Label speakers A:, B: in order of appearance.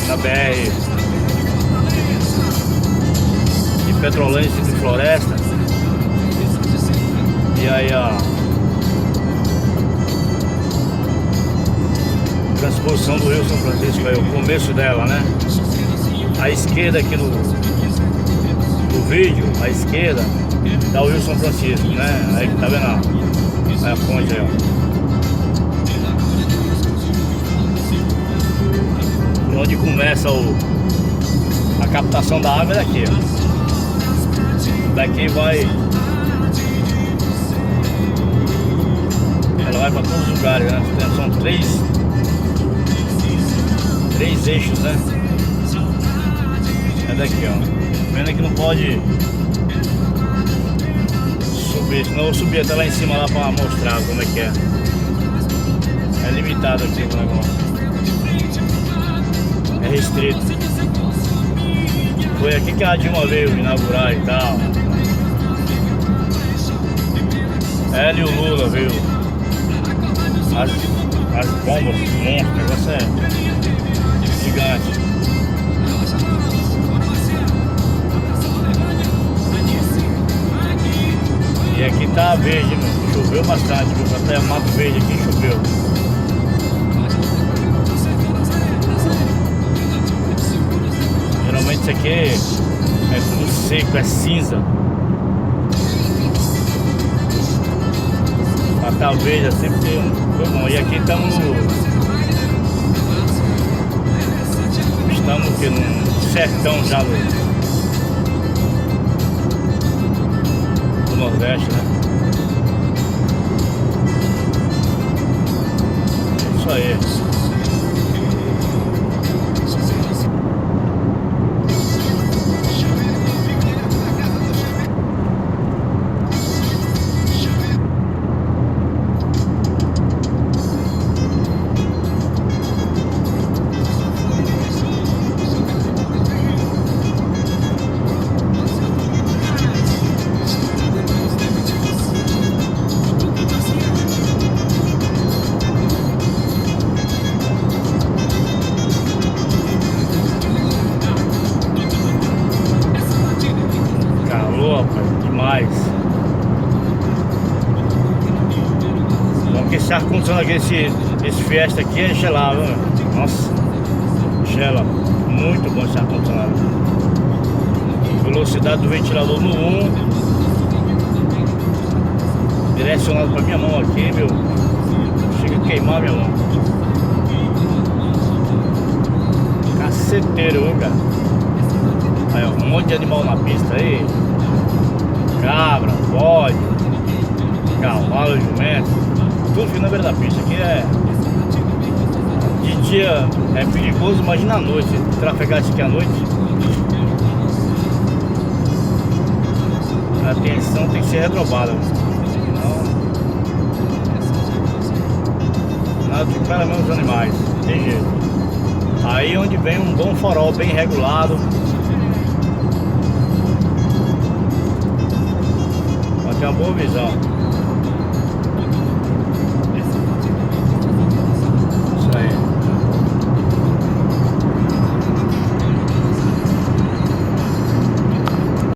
A: Na BR de Petrolândia de Floresta. E aí a transposição do Rio São Francisco, aí, o começo dela, né? À esquerda aqui no vídeo, à esquerda tá o Rio São Francisco, né? Aí tá vendo a ponte aí, ó. Onde começa a captação da água é daqui, ó. Daqui vai, ela vai para todos os lugares, né? São três eixos, né? É daqui, ó. Pena que não pode subir, senão eu subir até lá em cima lá para mostrar como é que é. É limitado aqui o negócio. É restrito. Foi aqui que a Dilma veio inaugurar e tal. Ela e o Lula veio. As bombas, monstros, o negócio é gigante. E aqui tá verde, meu. Choveu bastante, viu? Até o mato verde aqui choveu. Geralmente isso aqui é tudo seco, é cinza. A tá verde sempre foi bom. E aqui estamos aqui no sertão já do Nordeste, né? Isso aí. Demais. Bom que esse ar-condicionado aqui, esse Fiesta aqui é gelado, né? Nossa, gela. Muito bom esse ar-condicionado. Velocidade do ventilador no 1. Direcionado pra minha mão aqui, meu. Chega a queimar minha mão. Caceteiro, viu, cara? Aí, ó, um monte de animal na pista aí. Cabra, bode, cavalo, jumento, tudo fica na beira da pista. Aqui é de dia é perigoso, imagina à noite, trafegar isso aqui à noite. A atenção tem que ser redobrada, senão nada de cara mesmo os animais, tem jeito. Aí onde vem um bom farol bem regulado, tem uma boa visão.